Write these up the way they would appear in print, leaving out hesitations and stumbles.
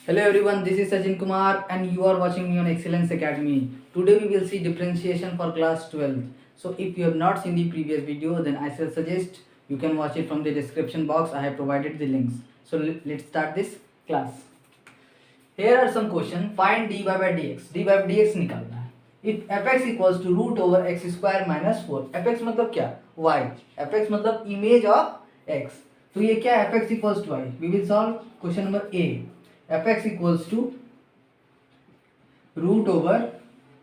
Hello everyone, this is Sachin Kumar and you are watching me on Excellence Academy. Today we will see differentiation for class 12. So if you have not seen the previous video, then I shall suggest you can watch it from the description box. I have provided the links. So let's start this class. Here are some questions. Find dy by dx. dy by dx निकालना है. If fx equals to root over x square minus 4. fx मतलब क्या? y. fx मतलब image of x. तो ये क्या है? fx equals to y. We will solve question number A. fx equals to root over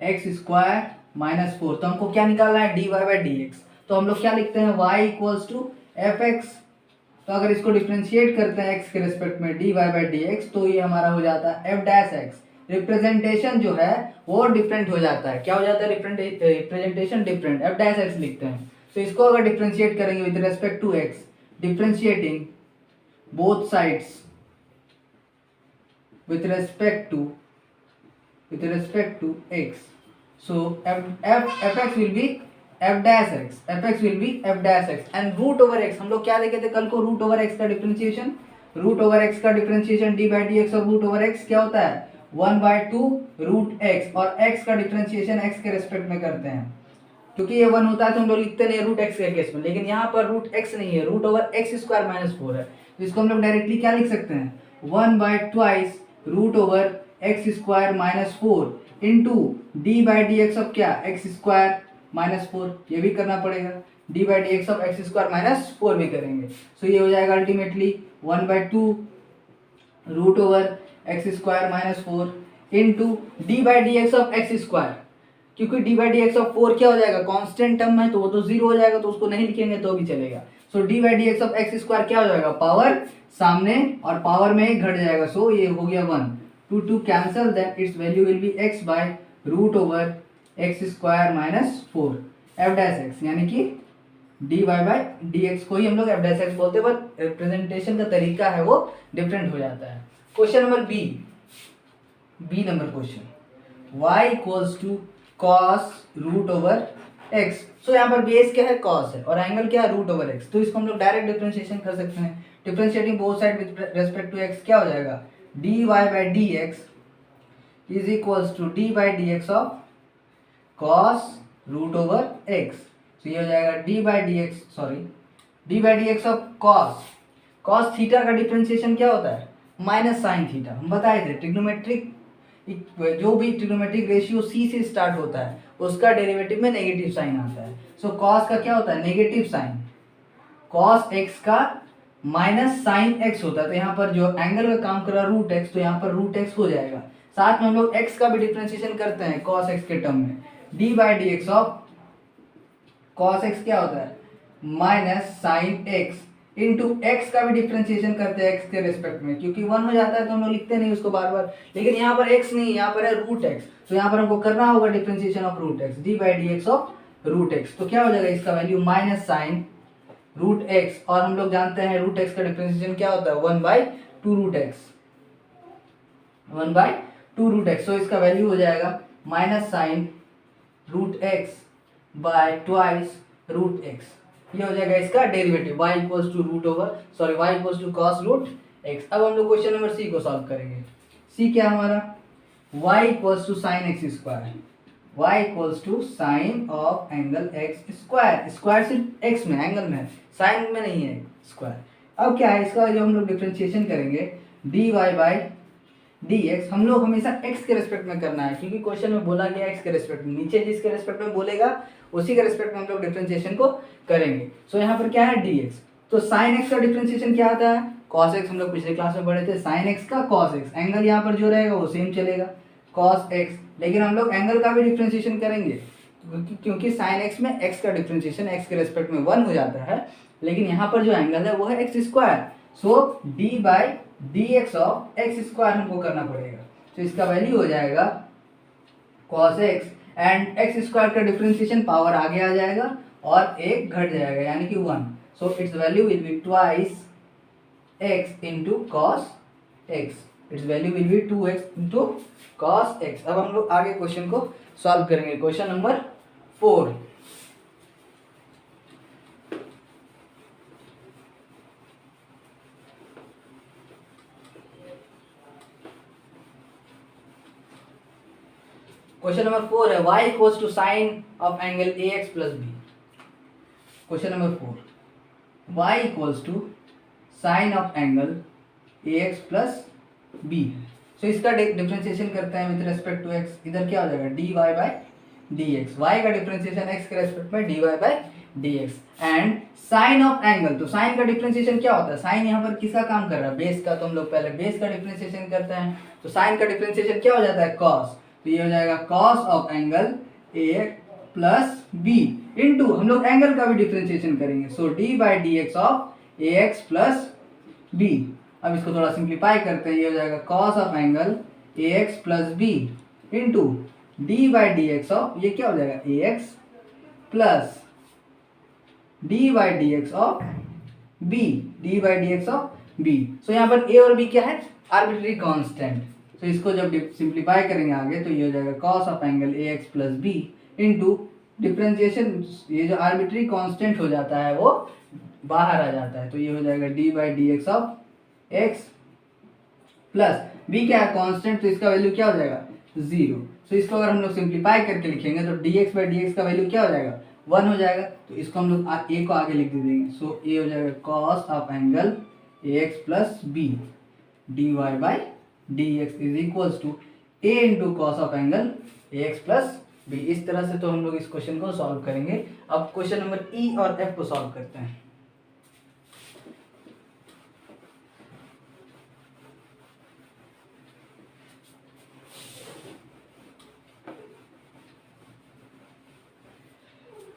x square minus 4. तो हमको क्या निकालना है? D y by d x. तो हम लोग क्या लिखते हैं? y equals to f x. तो अगर इसको डिफ्रेंशिएट करते हैं x के रिस्पेक्ट में d y by d x, तो ये हमारा हो जाता है एफ डैश एक्स. रिप्रेजेंटेशन जो है वो डिफरेंट हो जाता है. क्या हो जाता है? Representation different. F dash x लिखते हैं. तो इसको अगर डिफ्रेंशिएट करेंगे with respect to x, differentiating both sides with respect to x, so fx will be f dash x. fx will be f dash x and root over x. हम लोग क्या देखे थे कल को? रूट ओवर x का differentiation. Root over x का differentiation D by d x और रूट ओवर x क्या होता है? 1/2 रूट x. और x का डिफरेंशिएशन x के रेस्पेक्ट में करते हैं. क्योंकि ये 1 होता है तो हम लोग लिखते नहीं रूट x के केस में. लेकिन यहाँ पर रूट x नहीं है, root over x square minus 4 है. तो इसको हम लोग डायरेक्टली क्या लिख सकते हैं? 1/2 root over x square minus 4 into d by d x of क्या? X square minus 4. ये भी करना पड़ेगा. D by d x of x square minus 4 भी करेंगे. सो ये हो जाएगा ultimately 1/2 root over x square minus 4 into d by d x of x square. क्योंकि d by d x of 4 क्या हो जाएगा? कांस्टेंट टर्म है तो वो तो 0 हो जाएगा, तो उसको नहीं लिखेंगे तो भी चलेगा. So d by d x of x square क्या हो जाएगा? पावर सामने और पावर में एक घट जाएगा. सो ये हो गया 1. 2 cancel, then its value will be x by root over x square minus 4 f dash x. यानी कि d y by d x को ही हम लोग एफ डैश एक्स बोलते हैं, बट रिप्रेजेंटेशन का तरीका है वो डिफरेंट हो जाता है. Question number B number question. y equals to cos root over x. So यहाँ पर बेस क्या है? कॉस है और एंगल क्या है? Root over x. तो इसको हम लोग डायरेक्ट डिफरेंशिएशन कर सकते हैं. Differentiating both side with respect to x क्या हो जाएगा? D y by d x is equals to d by d x of cos root over x. तो ये हो जाएगा d by d x of cos theta का differentiation क्या होता है? Minus sine theta. हम बताए थे ट्रिग्नोमेट्रिक, जो भी ट्रिग्नोमेट्रिक रेशियो सी से स्टार्ट होता है उसका डेरिवेटिव में नेगेटिव साइन आता है. सो कॉस का क्या होता है? Negative sine. कॉस एक्स का माइनस साइन एक्स होता है. तो यहाँ पर जो एंगल का काम कर रहा है रूट एक्स, तो यहाँ पर रूट एक्स हो जाएगा. साथ में हम लोग एक्स का भी डिफरेंशिएशन करते हैं कॉस एक्स के टर्म में. D by d x of cos x क्या होता है? Minus sine x into x का भी डिफरेंशिएशन करते हैं एक्स के रेस्पेक्ट में. क्योंकि 1 हो जाता है तो हम लोग लिखते नहीं उसको बार बार. लेकिन यहाँ पर एक्स नहीं, यहाँ पर है रूट एक्स. तो यहाँ पर हमको करना होगा differentiation of root x. D by d x of root x. तो क्या हो जाएगा इसका value? Minus sine root x. और हम लोग जानते हैं रूट एक्स का डिफरेंशिएशन क्या होता है? 1/2 रूट एक्स. 1/2 root x. तो इसका वैल्यू हो जाएगा minus sine root x by twice root x. ये हो जाएगा इसका derivative. y equals to root over y equals to cos root x. अब हम लोग क्वेश्चन नंबर सी को सॉल्व करेंगे. सी क्या हमारा? y equals to sine x square. y equals to sine of angle x square. Square सिर्फ x में, angle में है, साइन में नहीं है स्क्वायर. अब क्या है इसका? जो हम लोग डिफरेंशिएशन करेंगे d y by d x, हम लोग हमेशा x के रेस्पेक्ट में करना है. क्योंकि क्वेश्चन में बोला गया x के रेस्पेक्ट में. नीचे जिसके रेस्पेक्ट में बोलेगा उसी के रेस्पेक्ट में हम लोग डिफरेंशिएशन को करेंगे. सो यहाँ पर क्या है? dx. तो साइन x का डिफरेंशिएशन क्या आता है? cos x. हम लोग पिछले क्लास में पढ़े थे साइन x का cos x. एंगल यहाँ पर जो रहेगा वो सेम चलेगा cos x. लेकिन हम लोग एंगल का भी डिफरेंशिएशन करेंगे क्योंकि साइन x में x का डिफरेंशिएशन x के रेस्पेक्ट में 1 हो जाता है. लेकिन यहाँ पर जो एंगल है वो है x square. So d by d x of x square हमको करना पड़ेगा. तो इसका वैल्यू हो जाएगा cos x and x square का डिफरेंशिएशन पावर आगे आ जाएगा और एक घट जाएगा यानी कि 1. So it's value will be twice x into cos x. It's value will B 2x into cos x. अब हम लोग आगे क्वेश्चन को सॉल्व करेंगे. Question number 4. क्वेश्चन नंबर 4 है y equals to sine of angle A x plus b. Question number 4, y equals to sine of angle A x plus b है। So इसका differentiation करते हैं विद रेस्पेक्ट टू x। इधर क्या हो जाएगा dy by d x, y का differentiation x के रेस्पेक्ट में dy by d x. And sine of angle, तो साइन का डिफरेंशिएशन क्या होता है, साइन यहाँ पर किसका काम कर रहा है, बेस का। तो हम लोग पहले बेस का डिफरेंशिएशन करते हैं। तो साइन का डिफरेंशिएशन क्या हो जाता है, कॉस। तो ये हो जाएगा cos of angle A plus B into हम लोग एंगल का भी डिफरेंशिएशन करेंगे। So d by d x of A x plus B. अब इसको थोड़ा सिंप्लीफाई करते हैं, ये हो जाएगा cos of angle A x plus B into d by d x of, ये क्या हो जाएगा A x plus d by d x of B, d by d x of B. सो यहाँ पर ए और बी क्या है, आर्बिट्री कांस्टेंट। तो इसको जब सिंप्लीफाई करेंगे आगे तो ये हो जाएगा cos of angle A x plus B into differentiation, ये जो आर्बिट्री कांस्टेंट हो जाता है वो बाहर आ जाता है। तो ये हो जाएगा d by d x of x plus b क्या है कांस्टेंट, तो इसका वैल्यू क्या हो जाएगा 0। सो इसको अगर हम लोग सिंप्लीफाई करके लिखेंगे तो D x by d x का वैल्यू क्या हो जाएगा 1 हो जाएगा। तो इसको हम लोग ए को आगे लिख देंगे। सो ए हो जाएगा cos of angle A x plus b d y by d x is equals to a into cos of angle A x plus b. इस तरह से तो हम लोग इस क्वेश्चन को सॉल्व करेंगे। अब क्वेश्चन नंबर ई और एफ को सॉल्व करते हैं।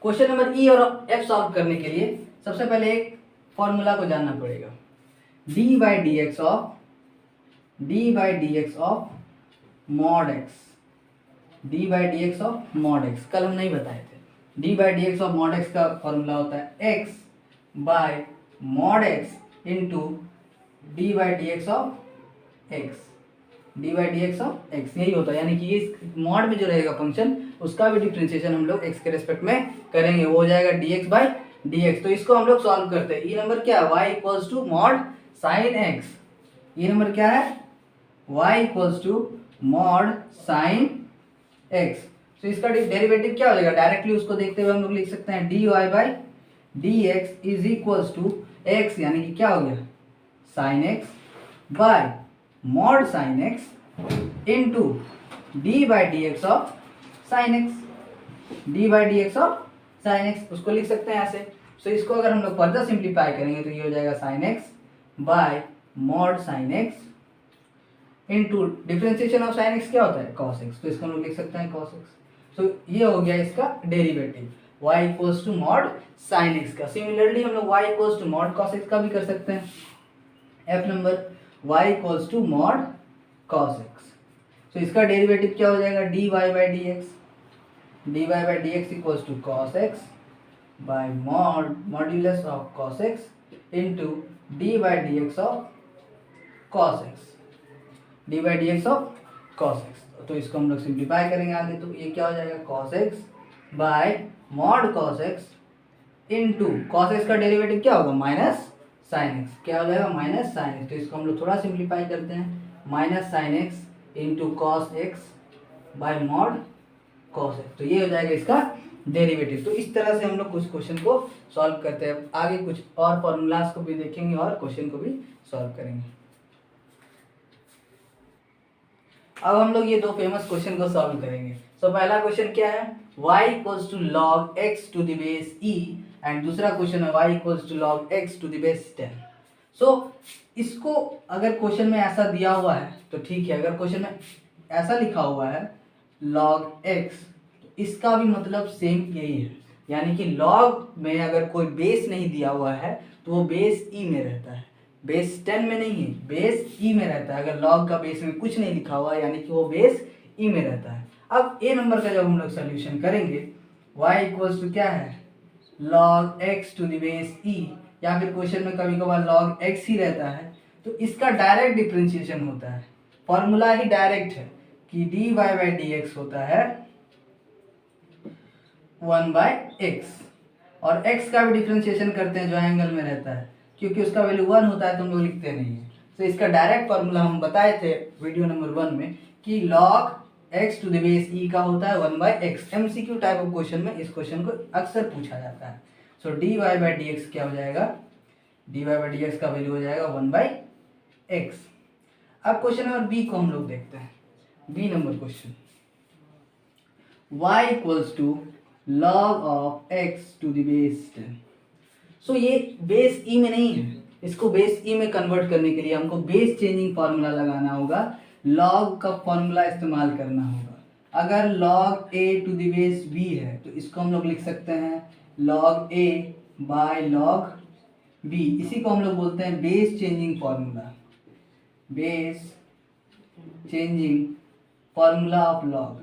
क्वेश्चन नंबर ई और एफ सॉल्व करने के लिए सबसे पहले एक फॉर्मूला को जानना पड़ेगा, d by d x of mod x, d by d x of mod x. कल हम नहीं बताए थे। D by d x of mod x का फॉर्मूला होता है x by mod x into d by d x of x, d by d x of x यही होता है। यानी कि इस मॉड में जो रहेगा फंक्शन उसका भी डिफरेंशिएशन हम लोग एक्स के रेस्पेक्ट में करेंगे, वो हो जाएगा D x by d x. तो इसको हम लोग सॉल्व करते हैं। ई नंबर क्या है, y equals to mod sine x. E number क्या है, y equals to mod sine x. तो इसका डेरिवेटिव क्या हो जाएगा, डायरेक्टली उसको देखते हुए हम लोग लिख सकते हैं d y by d x is equals to x, यानी कि क्या हो गया sine x by mod sine x into d by d x of sine x, d by d x of sine x उसको लिख सकते हैं ऐसे। सो इसको अगर हम लोग फर्दर सिंप्लीफाई करेंगे तो ये हो जाएगा sign x by mod sine x into differentiation of sine x क्या होता है कॉस एक्स, तो इसको हम लोग लिख सकते हैं कॉस एक्स। सो ये हो गया इसका derivative y equals to mod sine x का। सिमिलरली हम लोग y equals to mod cos x का भी कर सकते हैं। F number y equals to mod cos x. तो इसका डेरिवेटिव क्या हो जाएगा d y by d x, d y by d x equals to cos x by modulus of cos x into d by d x of cos x, d by d x of cos x. तो इसको हम लोग simplify करेंगे आगे तो ये क्या हो जाएगा cos x by mod cos x into cos x का डेरिवेटिव क्या होगा माइनस साइन एक्स, क्या हो जाएगा माइनस साइन एक्स। तो इसको हम लोग थोड़ा सिंप्लीफाई करते हैं, minus sine x into cos x by mod cos x. तो ये हो जाएगा इसका डेरिवेटिव। तो इस तरह से हम लोग कुछ क्वेश्चन को सॉल्व करते हैं। आगे कुछ और फॉर्मूलाज को भी देखेंगे और क्वेश्चन को भी सॉल्व करेंगे। अब हम लोग ये दो फेमस क्वेश्चन को सॉल्व करेंगे। सो पहला क्वेश्चन क्या है, y equals to log x to the base e and दूसरा क्वेश्चन है y equals to log x to the base 10। So इसको अगर क्वेश्चन में ऐसा दिया हुआ है तो ठीक है, अगर क्वेश्चन में ऐसा लिखा हुआ है log x तो इसका भी मतलब सेम यही है। यानी कि log में अगर कोई बेस नहीं दिया हुआ है तो वो बेस e में रहता है, बेस 10 में नहीं है, बेस e में रहता है। अगर log का बेस में कुछ नहीं लिखा हुआ है यानी कि वो बेस e में रहता है। अब ए नंबर का जब हम लोग सोल्यूशन करेंगे y इक्वल्स टू क्या है log x to the base e, या फिर क्वेश्चन में कभी कभार log x ही रहता है तो इसका डायरेक्ट डिफरेंशिएशन होता है। फॉर्मूला ही डायरेक्ट है कि dy बाई डी एक्स होता है 1 बाई एक्स, और x का भी डिफरेंशिएशन करते हैं जो एंगल में रहता है, क्योंकि उसका वैल्यू 1 होता है तो हम लोग लिखते नहीं है। तो इसका डायरेक्ट फॉर्मूला हम बताए थे वीडियो नंबर 1 में कि log x to the base e का होता है 1/x। MCQ type of question में इस क्वेश्चन को अक्सर पूछा जाता है। सो dy/dx क्या हो जाएगा, dy/dx का वैल्यू हो जाएगा 1/x। अब क्वेश्चन नंबर बी को हम लोग देखते हैं। B number question, y equals to log of x to the base 10। So ये बेस ई में नहीं है, इसको बेस ई में कन्वर्ट करने के लिए हमको बेस चेंजिंग फार्मूला लगाना होगा, लॉग का फार्मूला इस्तेमाल करना होगा। अगर log a to the base b है तो इसको हम लोग लिख सकते हैं log a by log b। इसी को हम लोग बोलते हैं base changing formula, base changing formula of log।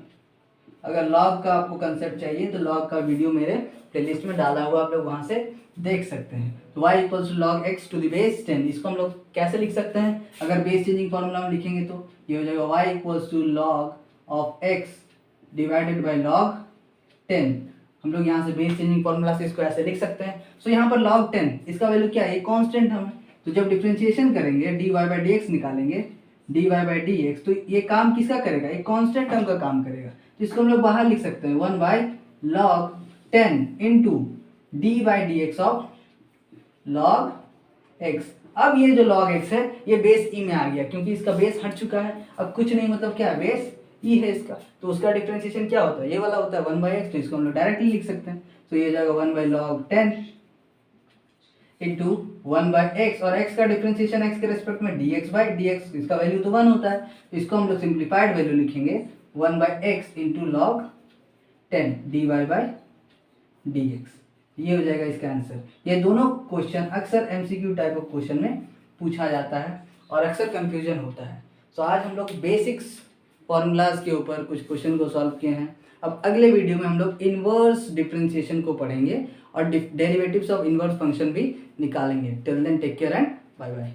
अगर log का आपको कंसेप्ट चाहिए तो log का वीडियो मेरे प्लेलिस्ट में डाला हुआ, आप लोग वहां से देख सकते हैं। तो y equals to log x to the base 10, इसको हम लोग कैसे लिख सकते हैं, अगर बेस चेंजिंग फार्मूला में लिखेंगे तो ये हो जाएगा y equals to log of x divided by log 10। हम लोग यहाँ से बेस चेंजिंग फार्मूला से इसको ऐसे लिख सकते हैं। सो यहाँ पर log 10 इसका वैल्यू क्या है, कांस्टेंट हमें, तो जब डिफरेंशिएशन करेंगे dy/dx निकालेंगे, dy/dx, तो ये काम किसका करेगा, एक कांस्टेंट टर्म का काम करेगा। तो इसको हम लोग बाहर लिख सकते हैं 1/log 10 into dy/dx of log x। अब ये जो log x है ये बेस ई में आ गया, क्योंकि इसका बेस हट चुका है। अब कुछ नहीं, मतलब क्या है, बेस ई है इसका, तो उसका डिफरेंशिएशन क्या होता है, ये वाला होता है 1/x। तो इसको हम लोग डायरेक्टली लिख सकते हैं। तो ये हो जाएगा 1/log 10 इंटू 1/x, और x का डिफरेंशिएशन x के रेस्पेक्ट में dx/dx, इसका वैल्यू तो 1 होता है। तो इसको हम लोग सिंप्लीफाइड वैल्यू लिखेंगे 1/x इंटू log 10 dy/dx। ये हो जाएगा इसका आंसर। ये दोनों क्वेश्चन अक्सर MCQ टाइप ऑफ क्वेश्चन में पूछा जाता है और अक्सर कंफ्यूजन होता है। तो आज हम लोग बेसिक्स फॉर्मूलाज के ऊपर कुछ क्वेश्चन को सॉल्व किए हैं। अब अगले वीडियो में हम लोग इनवर्स डिफरेंशिएशन को पढ़ेंगे और डेरिवेटिव्स ऑफ इनवर्स फंक्शन भी निकालेंगे। Till then take care and bye bye.